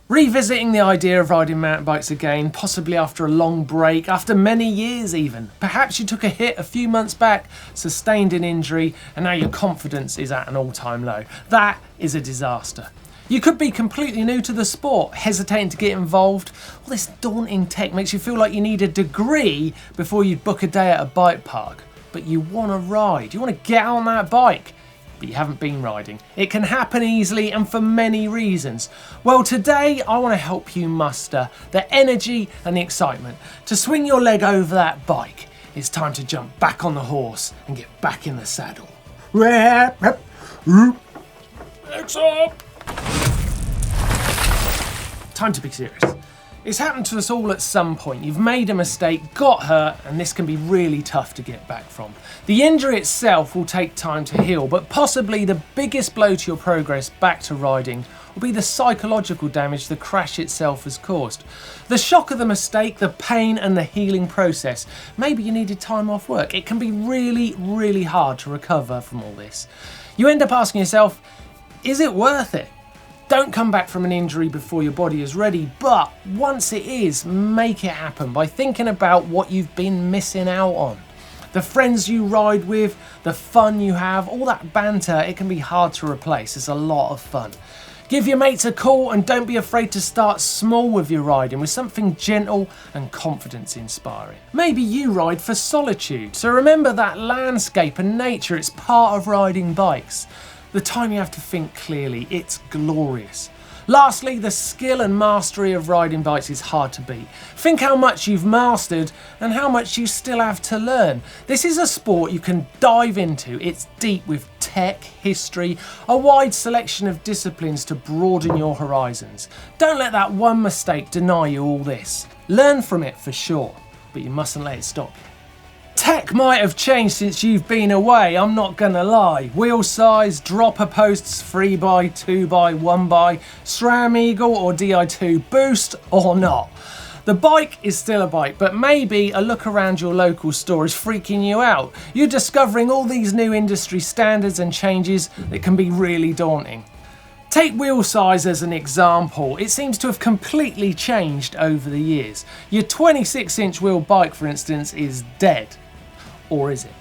Revisiting the idea of riding mountain bikes again, possibly after a long break, after many years even. Perhaps you took a hit a few months back, sustained an injury, and now your confidence is at an all-time low. That is a disaster. You could be completely new to the sport, hesitating to get involved. All this daunting tech makes you feel like you need a degree before you'd book a day at a bike park. But you want to ride, you want to get on that bike, but you haven't been riding. It can happen easily and for many reasons. Well, today I want to help you muster the energy and the excitement to swing your leg over that bike. It's time to jump back on the horse and get back in the saddle. Legs up! Time to be serious. It's happened to us all at some point. You've made a mistake, got hurt, and this can be really tough to get back from. The injury itself will take time to heal, but possibly the biggest blow to your progress back to riding will be the psychological damage the crash itself has caused. The shock of the mistake, the pain and the healing process. Maybe you needed time off work. It can be really, really hard to recover from all this. You end up asking yourself, is it worth it? Don't come back from an injury before your body is ready, but once it is, make it happen by thinking about what you've been missing out on. The friends you ride with, the fun you have, all that banter, it can be hard to replace. It's a lot of fun. Give your mates a call and don't be afraid to start small with your riding, with something gentle and confidence inspiring. Maybe you ride for solitude, so remember that landscape and nature, it's part of riding bikes. The time you have to think clearly, it's glorious. Lastly, the skill and mastery of riding bikes is hard to beat. Think how much you've mastered and how much you still have to learn. This is a sport you can dive into. It's deep with tech, history, a wide selection of disciplines to broaden your horizons. Don't let that one mistake deny you all this. Learn from it for sure, but you mustn't let it stop you. Tech might have changed since you've been away, I'm not gonna lie. Wheel size, dropper posts, 3x, 2x, 1x, SRAM Eagle or Di2 boost or not. The bike is still a bike, but maybe a look around your local store is freaking you out. You're discovering all these new industry standards and changes that can be really daunting. Take wheel size as an example. It seems to have completely changed over the years. Your 26-inch wheel bike, for instance, is dead. Or is it?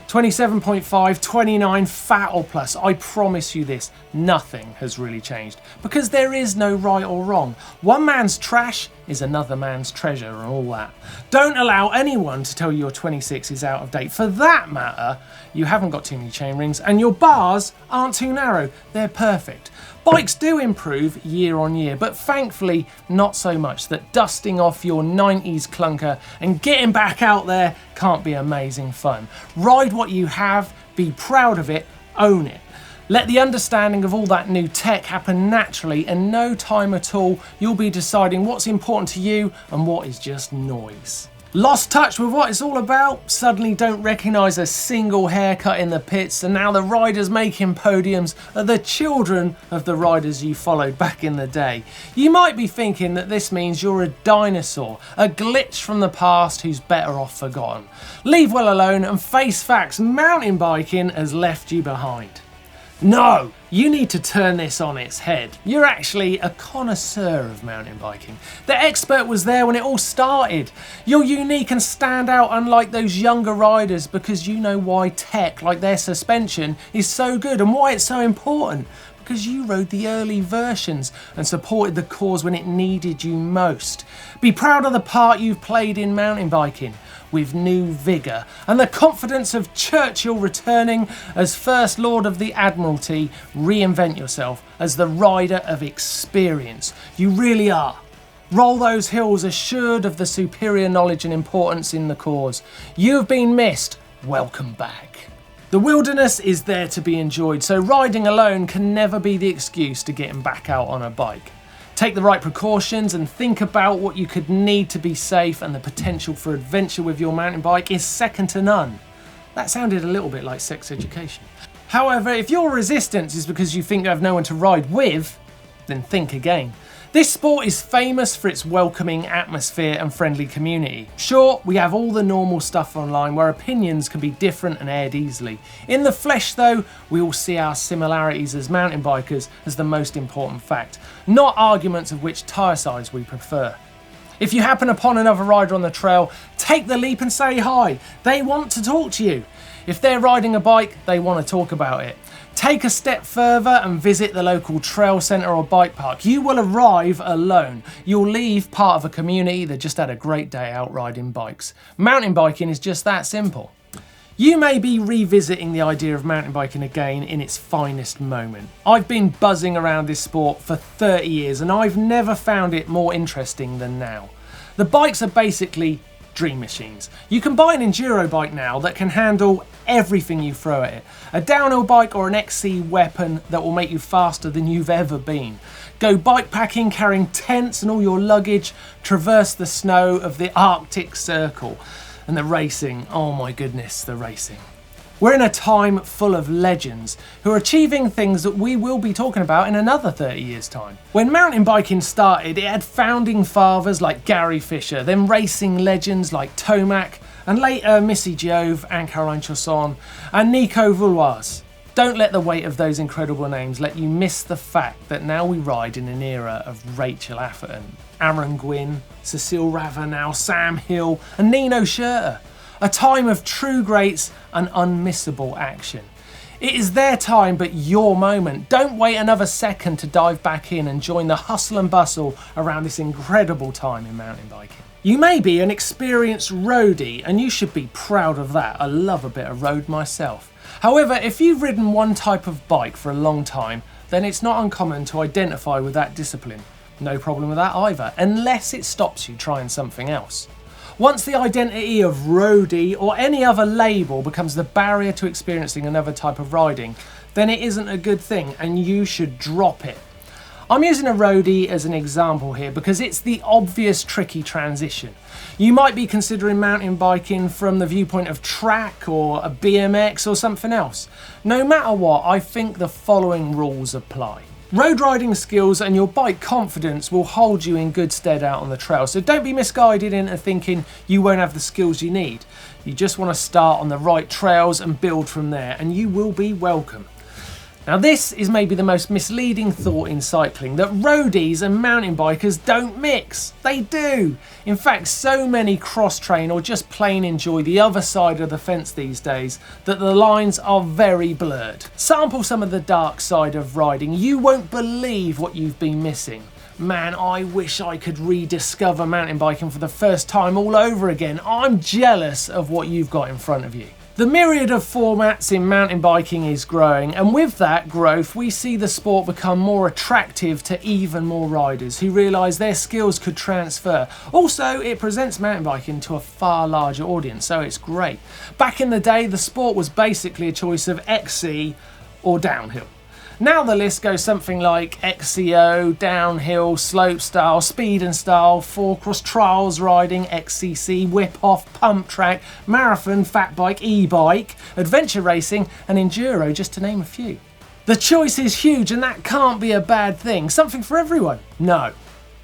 27.5, 29, fat or plus, I promise you this, nothing has really changed. Because there is no right or wrong. One man's trash is another man's treasure and all that. Don't allow anyone to tell you your 26 is out of date. For that matter, you haven't got too many chain rings and your bars aren't too narrow. They're perfect. Bikes do improve year on year, but thankfully not so much that dusting off your 90s clunker and getting back out there can't be amazing fun. Ride what you have, be proud of it, own it. Let the understanding of all that new tech happen naturally, and no time at all you'll be deciding what's important to you and what is just noise. Lost touch with what it's all about? Suddenly don't recognise a single haircut in the pits, and now the riders making podiums are the children of the riders you followed back in the day. You might be thinking that this means you're a dinosaur, a glitch from the past who's better off forgotten. Leave well alone and face facts, mountain biking has left you behind. No, you need to turn this on its head. You're actually a connoisseur of mountain biking. The expert was there when it all started. You're unique and stand out unlike those younger riders because you know why tech, like their suspension, is so good and why it's so important. Because you rode the early versions and supported the cause when it needed you most. Be proud of the part you've played in mountain biking with new vigour and the confidence of Churchill returning as First Lord of the Admiralty. Reinvent yourself as the rider of experience. You really are. Roll those hills assured of the superior knowledge and importance in the cause. You have been missed. Welcome back. The wilderness is there to be enjoyed, so riding alone can never be the excuse to getting back out on a bike. Take the right precautions and think about what you could need to be safe, and the potential for adventure with your mountain bike is second to none. That sounded a little bit like sex education. However, if your resistance is because you think you have no one to ride with, then think again. This sport is famous for its welcoming atmosphere and friendly community. Sure, we have all the normal stuff online where opinions can be different and aired easily. In the flesh though, we all see our similarities as mountain bikers as the most important fact, not arguments of which tyre size we prefer. If you happen upon another rider on the trail, take the leap and say hi. They want to talk to you. If they're riding a bike, they want to talk about it. Take a step further and visit the local trail centre or bike park. You will arrive alone. You'll leave part of a community that just had a great day out riding bikes. Mountain biking is just that simple. You may be revisiting the idea of mountain biking again in its finest moment. I've been buzzing around this sport for 30 years and I've never found it more interesting than now. The bikes are basically dream machines. You can buy an enduro bike now that can handle everything you throw at it. A downhill bike or an XC weapon that will make you faster than you've ever been. Go bikepacking carrying tents and all your luggage, traverse the snow of the Arctic Circle. And the racing, oh my goodness, the racing. We're in a time full of legends who are achieving things that we will be talking about in another 30 years' time. When mountain biking started, it had founding fathers like Gary Fisher, then racing legends like Tomac, and later Missy Giove and Caroline Chausson and Nico Vouloise. Don't let the weight of those incredible names let you miss the fact that now we ride in an era of Rachel Atherton, Aaron Gwynn, Cecile Ravenel, Sam Hill and Nino Schurter. A time of true greats and unmissable action. It is their time, but your moment. Don't wait another second to dive back in and join the hustle and bustle around this incredible time in mountain biking. You may be an experienced roadie and you should be proud of that. I love a bit of road myself. However, if you've ridden one type of bike for a long time, then it's not uncommon to identify with that discipline. No problem with that either, unless it stops you trying something else. Once the identity of roadie or any other label becomes the barrier to experiencing another type of riding, then it isn't a good thing and you should drop it. I'm using a roadie as an example here because it's the obvious tricky transition. You might be considering mountain biking from the viewpoint of track or a BMX or something else. No matter what, I think the following rules apply. Road riding skills and your bike confidence will hold you in good stead out on the trail, so don't be misguided into thinking you won't have the skills you need. You just want to start on the right trails and build from there, and you will be welcome. Now this is maybe the most misleading thought in cycling, that roadies and mountain bikers don't mix. They do. In fact, so many cross-train or just plain enjoy the other side of the fence these days that the lines are very blurred. Sample some of the dark side of riding. You won't believe what you've been missing. Man, I wish I could rediscover mountain biking for the first time all over again. I'm jealous of what you've got in front of you. The myriad of formats in mountain biking is growing, and with that growth we see the sport become more attractive to even more riders who realise their skills could transfer. Also, it presents mountain biking to a far larger audience, so it's great. Back in the day, the sport was basically a choice of XC or downhill. Now the list goes something like XCO, downhill, slopestyle, speed and style, four-cross trials riding, XCC, whip-off, pump track, marathon, fat bike, e-bike, adventure racing and enduro, just to name a few. The choice is huge and that can't be a bad thing. Something for everyone? No,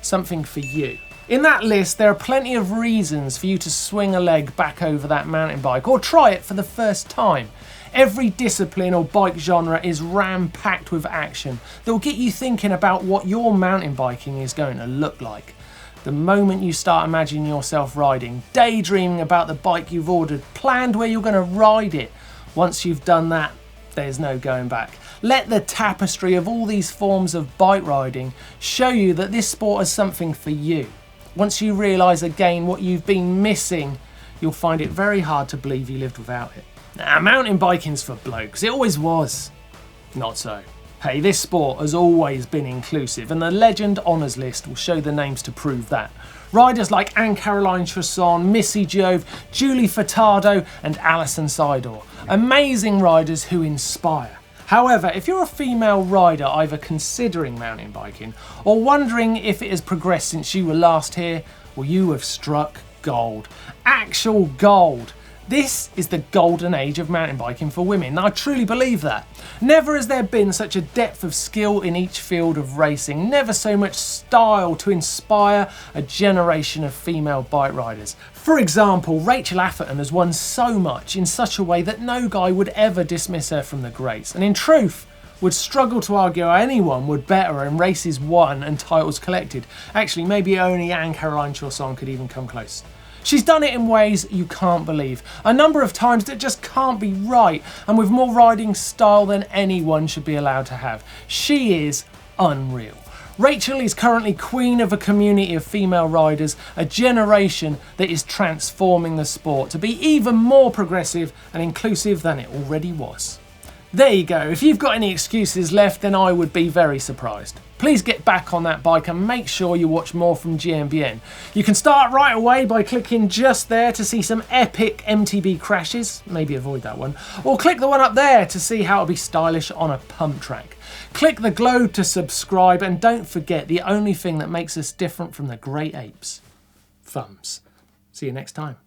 something for you. In that list, there are plenty of reasons for you to swing a leg back over that mountain bike or try it for the first time. Every discipline or bike genre is ram-packed with action that will get you thinking about what your mountain biking is going to look like. The moment you start imagining yourself riding, daydreaming about the bike you've ordered, planned where you're going to ride it, once you've done that, there's no going back. Let the tapestry of all these forms of bike riding show you that this sport is something for you. Once you realise again what you've been missing, you'll find it very hard to believe you lived without it. Now, mountain biking's for blokes. It always was. Not so. Hey, this sport has always been inclusive, and the Legend Honours list will show the names to prove that. Riders like Anne-Caroline Chausson, Missy Giove, Julie Furtado and Alison Seidel. Amazing riders who inspire. However, if you're a female rider either considering mountain biking or wondering if it has progressed since you were last here, well, you have struck gold. Actual gold. This is the golden age of mountain biking for women. I truly believe that. Never has there been such a depth of skill in each field of racing, never so much style to inspire a generation of female bike riders. For example, Rachel Atherton has won so much in such a way that no guy would ever dismiss her from the greats, and in truth, would struggle to argue anyone would bet her in races won and titles collected. Actually, maybe only Anne-Caroline Chausson could even come close. She's done it in ways you can't believe, a number of times that just can't be right, and with more riding style than anyone should be allowed to have. She is unreal. Rachel is currently queen of a community of female riders, a generation that is transforming the sport to be even more progressive and inclusive than it already was. There you go. If you've got any excuses left, then I would be very surprised. Please get back on that bike and make sure you watch more from GMBN. You can start right away by clicking just there to see some epic MTB crashes, maybe avoid that one, or click the one up there to see how to be stylish on a pump track. Click the globe to subscribe, and don't forget the only thing that makes us different from the great apes: thumbs. See you next time.